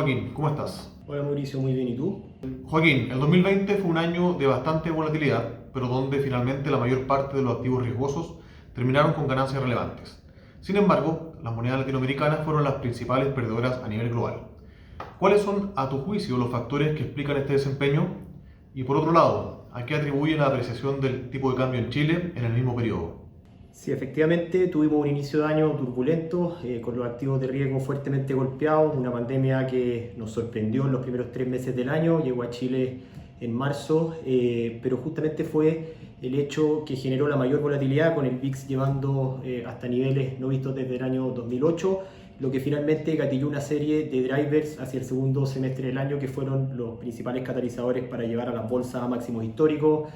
Joaquín, ¿cómo estás? Hola Mauricio, muy bien, ¿y tú? Joaquín, el 2020 fue un año de bastante volatilidad, pero donde finalmente la mayor parte de los activos riesgosos terminaron con ganancias relevantes. Sin embargo, las monedas latinoamericanas fueron las principales perdedoras a nivel global. ¿Cuáles son, a tu juicio, los factores que explican este desempeño? Y por otro lado, ¿a qué atribuyen la apreciación del tipo de cambio en Chile en el mismo periodo? Sí, efectivamente tuvimos un inicio de año turbulento, con los activos de riesgo fuertemente golpeados, una pandemia que nos sorprendió en los primeros 3 meses del año, llegó a Chile en marzo, pero justamente fue el hecho que generó la mayor volatilidad, con el VIX llevando hasta niveles no vistos desde el año 2008, lo que finalmente gatilló una serie de drivers hacia el segundo semestre del año que fueron los principales catalizadores para llevar a las bolsas a máximos históricos,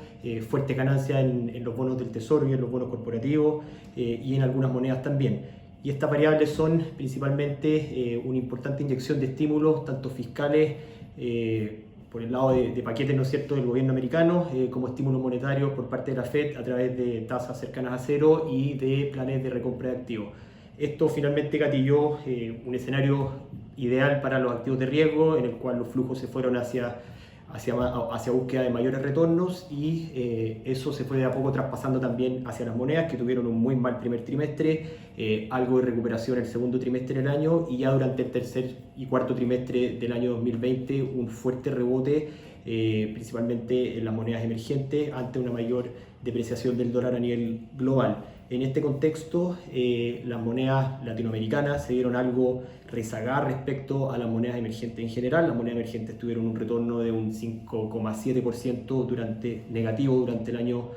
fuertes ganancias en los bonos del tesoro y en los bonos corporativos, y en algunas monedas también. Y estas variables son principalmente una importante inyección de estímulos, tanto fiscales, por el lado de paquetes, ¿no es cierto?, del gobierno americano, como estímulos monetarios por parte de la Fed a través de tasas cercanas a cero y de planes de recompra de activos. Esto finalmente gatilló un escenario ideal para los activos de riesgo, en el cual los flujos se fueron hacia búsqueda de mayores retornos, y eso se fue de a poco traspasando también hacia las monedas, que tuvieron un muy mal primer trimestre, algo de recuperación el segundo trimestre del año, y ya durante el tercer y cuarto trimestre del año 2020 un fuerte rebote, principalmente en las monedas emergentes, ante una mayor depreciación del dólar a nivel global. En este contexto, las monedas latinoamericanas se vieron algo rezagadas respecto a las monedas emergentes en general. Las monedas emergentes tuvieron un retorno de un 5,7% negativo durante el año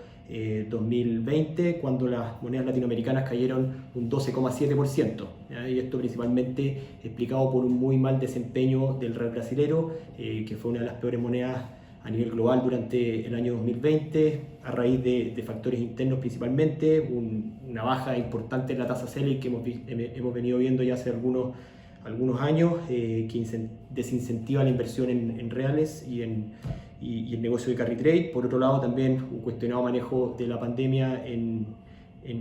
2020, cuando las monedas latinoamericanas cayeron un 12,7%. Y esto principalmente explicado por un muy mal desempeño del real brasilero, que fue una de las peores monedas a nivel global durante el año 2020, a raíz de factores internos principalmente, una baja importante en la tasa Selic que hemos venido viendo ya hace algunos años, que desincentiva la inversión en reales y el negocio de carry trade. Por otro lado, también un cuestionado manejo de la pandemia en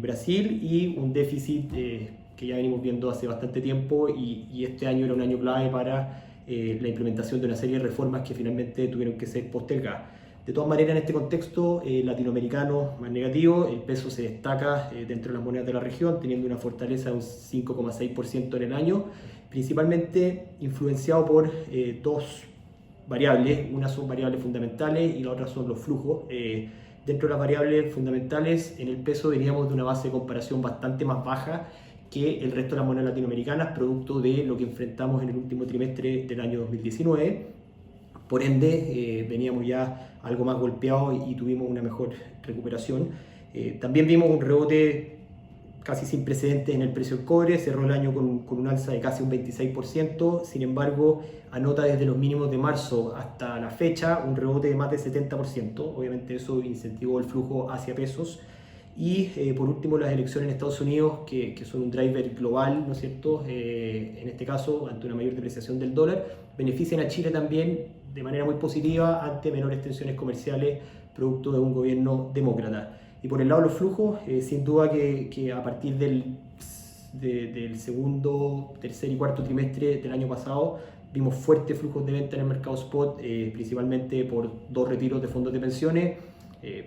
Brasil, y un déficit que ya venimos viendo hace bastante tiempo, y este año era un año clave para la implementación de una serie de reformas que finalmente tuvieron que ser postergadas. De todas maneras, en este contexto latinoamericano más negativo, el peso se destaca dentro de las monedas de la región, teniendo una fortaleza de un 5,6% en el año, principalmente influenciado por dos variables. Una son variables fundamentales y la otra son los flujos. Dentro de las variables fundamentales, en el peso veníamos de una base de comparación bastante más baja que el resto de las monedas latinoamericanas, producto de lo que enfrentamos en el último trimestre del año 2019. Por ende, veníamos ya algo más golpeados y tuvimos una mejor recuperación. También vimos un rebote casi sin precedentes en el precio del cobre, cerró el año con un alza de casi un 26%, sin embargo, anota desde los mínimos de marzo hasta la fecha un rebote de más de 70%, obviamente eso incentivó el flujo hacia pesos. Y por último, las elecciones en Estados Unidos, que son un driver global, ¿no es cierto?, en este caso, ante una mayor depreciación del dólar, benefician a Chile también de manera muy positiva ante menores tensiones comerciales, producto de un gobierno demócrata. Y por el lado de los flujos, sin duda que a partir del segundo, tercer y cuarto trimestre del año pasado, vimos fuertes flujos de venta en el mercado spot, principalmente por dos retiros de fondos de pensiones,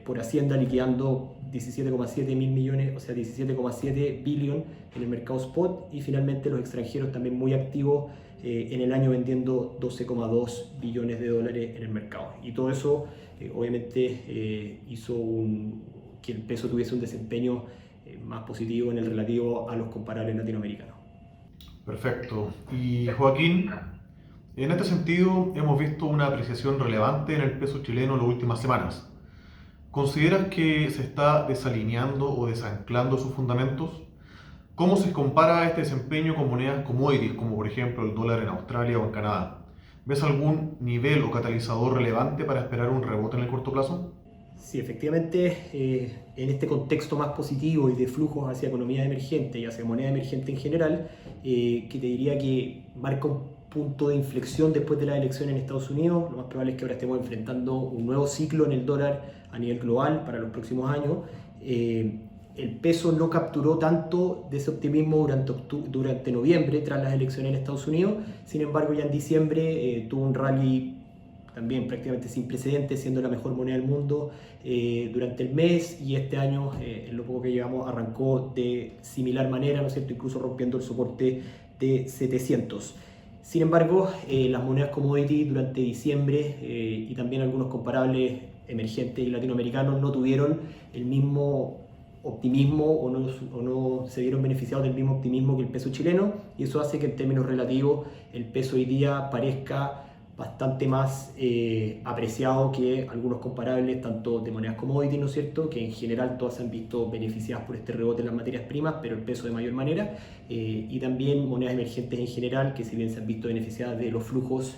por Hacienda liquidando 17,7 mil millones, o sea 17,7 billion en el mercado spot, y finalmente los extranjeros también muy activos en el año vendiendo 12,2 billones de dólares en el mercado. Y todo eso obviamente hizo que el peso tuviese un desempeño más positivo en el relativo a los comparables latinoamericanos. Perfecto. Y Joaquín, en este sentido hemos visto una apreciación relevante en el peso chileno en las últimas semanas. ¿Consideras que se está desalineando o desanclando sus fundamentos? ¿Cómo se compara este desempeño con monedas commodities, como por ejemplo el dólar en Australia o en Canadá? ¿Ves algún nivel o catalizador relevante para esperar un rebote en el corto plazo? Sí, efectivamente, en este contexto más positivo y de flujos hacia economías emergentes y hacia moneda emergente en general, que te diría que marca un punto de inflexión después de la elección en Estados Unidos. Lo más probable es que ahora estemos enfrentando un nuevo ciclo en el dólar a nivel global para los próximos años. el peso no capturó tanto de ese optimismo durante noviembre tras las elecciones en Estados Unidos. Sin embargo, ya en diciembre tuvo un rally también prácticamente sin precedentes, siendo la mejor moneda del mundo durante el mes, y este año, en lo poco que llevamos, arrancó de similar manera, ¿no es cierto?, incluso rompiendo el soporte de 700. Sin embargo, las monedas commodity durante diciembre y también algunos comparables emergentes y latinoamericanos no tuvieron el mismo optimismo o no se vieron beneficiados del mismo optimismo que el peso chileno, y eso hace que en términos relativos el peso hoy día parezca bastante más apreciado que algunos comparables, tanto de monedas commodity, ¿no es cierto?, que en general todas se han visto beneficiadas por este rebote en las materias primas, pero el peso de mayor manera, y también monedas emergentes en general, que si bien se han visto beneficiadas de los flujos,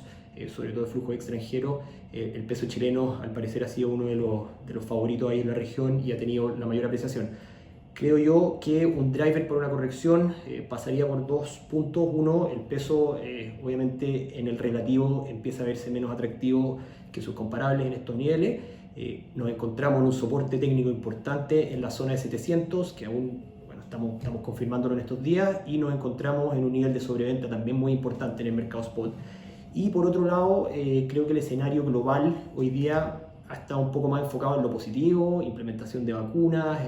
sobre todo de flujos extranjeros, el peso chileno al parecer ha sido uno de los favoritos ahí en la región y ha tenido la mayor apreciación. Creo yo que un driver para una corrección pasaría por dos puntos. Uno, el peso obviamente en el relativo empieza a verse menos atractivo que sus comparables en estos niveles. Nos encontramos en un soporte técnico importante en la zona de 700, que aún estamos confirmándolo en estos días, y nos encontramos en un nivel de sobreventa también muy importante en el mercado spot. Y por otro lado, creo que el escenario global hoy día ha estado un poco más enfocado en lo positivo, implementación de vacunas,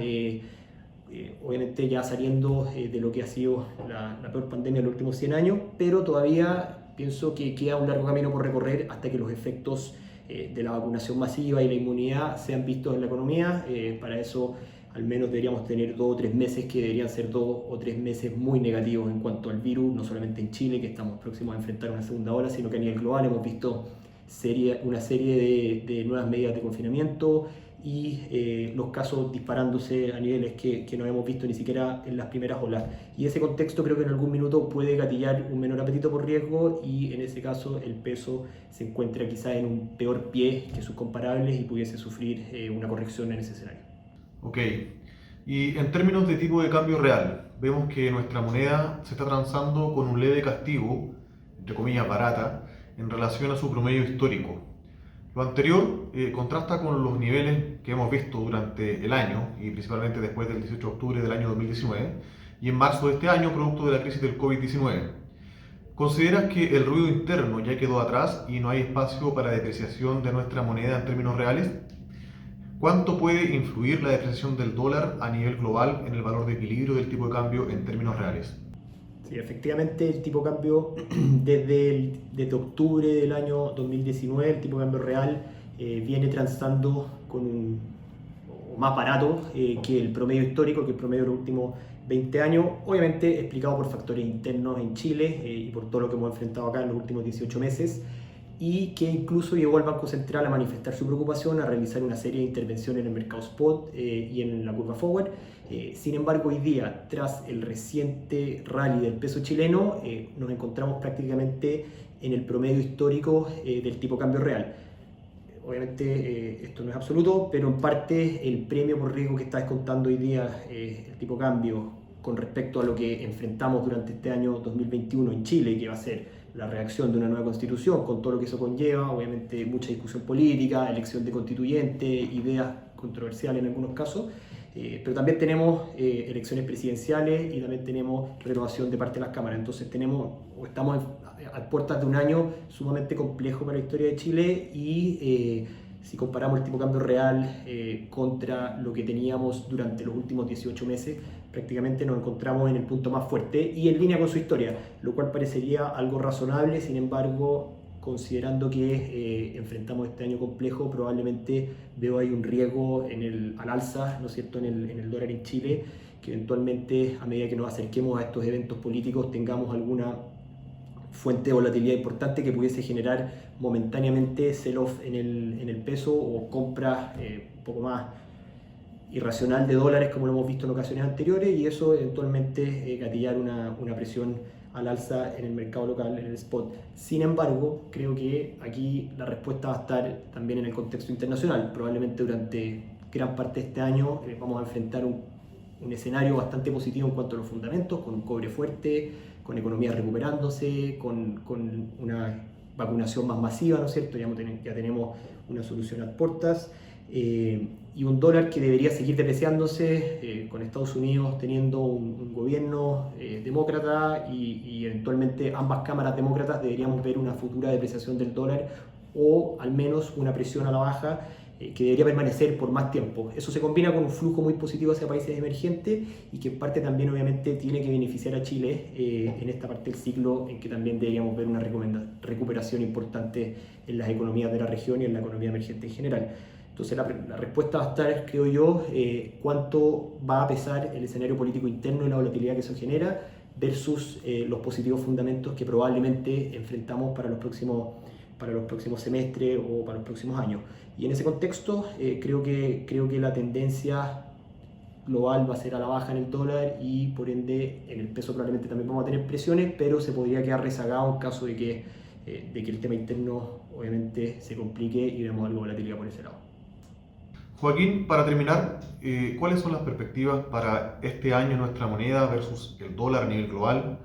obviamente ya saliendo de lo que ha sido la peor pandemia de los últimos 100 años, pero todavía pienso que queda un largo camino por recorrer hasta que los efectos de la vacunación masiva y la inmunidad sean vistos en la economía. Para eso al menos deberíamos tener 2 o 3 meses que deberían ser 2 o 3 meses muy negativos en cuanto al virus, no solamente en Chile, que estamos próximos a enfrentar una segunda ola, sino que a nivel global hemos visto una serie de nuevas medidas de confinamiento y los casos disparándose a niveles que no habíamos visto ni siquiera en las primeras olas. Y ese contexto creo que en algún minuto puede gatillar un menor apetito por riesgo, y en ese caso el peso se encuentra quizás en un peor pie que sus comparables y pudiese sufrir una corrección en ese escenario. Ok, y en términos de tipo de cambio real, vemos que nuestra moneda se está transando con un leve castigo, entre comillas barata, en relación a su promedio histórico. Lo anterior contrasta con los niveles que hemos visto durante el año, y principalmente después del 18 de octubre del año 2019 y en marzo de este año, producto de la crisis del COVID-19. ¿Consideras que el ruido interno ya quedó atrás y no hay espacio para depreciación de nuestra moneda en términos reales? ¿Cuánto puede influir la depreciación del dólar a nivel global en el valor de equilibrio del tipo de cambio en términos reales? Sí, efectivamente el tipo de cambio desde octubre del año 2019, el tipo de cambio real viene transitando más barato que el promedio histórico, que el promedio de los últimos 20 años, obviamente explicado por factores internos en Chile y por todo lo que hemos enfrentado acá en los últimos 18 meses, y que incluso llevó al Banco Central a manifestar su preocupación, a realizar una serie de intervenciones en el mercado spot y en la curva forward. Sin embargo, hoy día, tras el reciente rally del peso chileno, nos encontramos prácticamente en el promedio histórico del tipo de cambio real. Obviamente esto no es absoluto, pero en parte el premio por riesgo que está descontando hoy día el tipo de cambio con respecto a lo que enfrentamos durante este año 2021 en Chile, que va a ser la reacción de una nueva constitución, con todo lo que eso conlleva, obviamente mucha discusión política, elección de constituyentes, ideas controversiales en algunos casos, pero también tenemos elecciones presidenciales y también tenemos renovación de parte de las cámaras. Entonces estamos a puertas de un año sumamente complejo para la historia de Chile, y si comparamos el tipo de cambio real contra lo que teníamos durante los últimos 18 meses, prácticamente nos encontramos en el punto más fuerte y en línea con su historia, lo cual parecería algo razonable. Sin embargo, considerando que enfrentamos este año complejo, probablemente veo ahí un riesgo al alza, ¿no es cierto?, en el dólar en Chile, que eventualmente, a medida que nos acerquemos a estos eventos políticos, tengamos alguna fuente de volatilidad importante que pudiese generar momentáneamente sell-off en el peso o compra un poco más irracional de dólares, como lo hemos visto en ocasiones anteriores, y eso eventualmente gatillar una presión al alza en el mercado local, en el spot. Sin embargo, creo que aquí la respuesta va a estar también en el contexto internacional. Probablemente durante gran parte de este año vamos a enfrentar un escenario bastante positivo en cuanto a los fundamentos, con un cobre fuerte, con economías recuperándose, con una vacunación más masiva, ¿no es cierto? Ya tenemos una solución a puertas. y un dólar que debería seguir depreciándose, con Estados Unidos teniendo un gobierno demócrata y eventualmente ambas cámaras demócratas deberíamos ver una futura depreciación del dólar o al menos una presión a la baja que debería permanecer por más tiempo. Eso se combina con un flujo muy positivo hacia países emergentes y que en parte también obviamente tiene que beneficiar a Chile en esta parte del ciclo en que también deberíamos ver una recuperación importante en las economías de la región y en la economía emergente en general. Entonces la respuesta va a estar, creo yo, cuánto va a pesar el escenario político interno y la volatilidad que eso genera versus los positivos fundamentos que probablemente enfrentamos para los próximos semestres o para los próximos años. Y en ese contexto creo que la tendencia global va a ser a la baja en el dólar y por ende en el peso probablemente también vamos a tener presiones, pero se podría quedar rezagado en caso de que el tema interno obviamente se complique y vemos algo de volatilidad por ese lado. Joaquín, para terminar, ¿cuáles son las perspectivas para este año nuestra moneda versus el dólar a nivel global,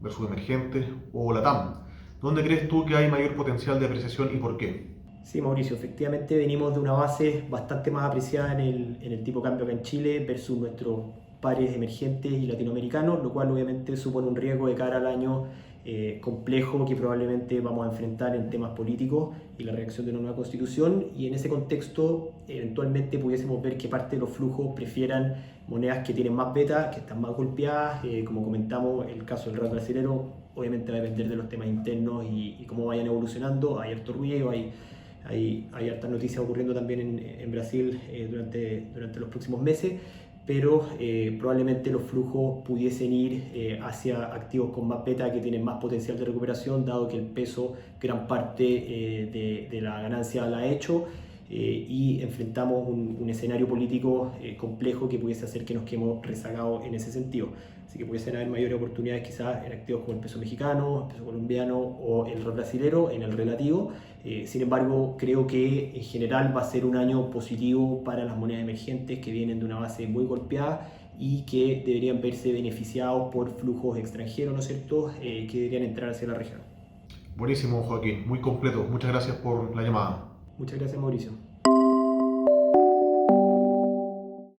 versus emergentes o la TAM? ¿Dónde crees tú que hay mayor potencial de apreciación y por qué? Sí, Mauricio, efectivamente venimos de una base bastante más apreciada en el tipo de cambio acá en Chile versus nuestros pares emergentes y latinoamericanos, lo cual obviamente supone un riesgo de cara al año complejo que probablemente vamos a enfrentar en temas políticos y la reacción de una nueva constitución, y en ese contexto eventualmente pudiésemos ver que parte de los flujos prefieran monedas que tienen más beta, que están más golpeadas, como comentamos el caso del real brasilero obviamente va a depender de los temas internos y cómo vayan evolucionando. Hay harto ruido, hay hartas noticias ocurriendo también en Brasil durante los próximos meses, pero probablemente los flujos pudiesen ir hacia activos con más beta que tienen más potencial de recuperación, dado que el peso gran parte de la ganancia la ha hecho y enfrentamos un escenario político complejo que pudiese hacer que nos quedemos rezagados en ese sentido. Así que pudiesen haber mayores oportunidades quizás en activos como el peso mexicano, el peso colombiano o el real brasilero en el relativo. Sin embargo, creo que en general va a ser un año positivo para las monedas emergentes que vienen de una base muy golpeada y que deberían verse beneficiados por flujos extranjeros, ¿no es cierto?, que deberían entrar hacia la región. Buenísimo, Joaquín, muy completo. Muchas gracias por la llamada. Muchas gracias, Mauricio.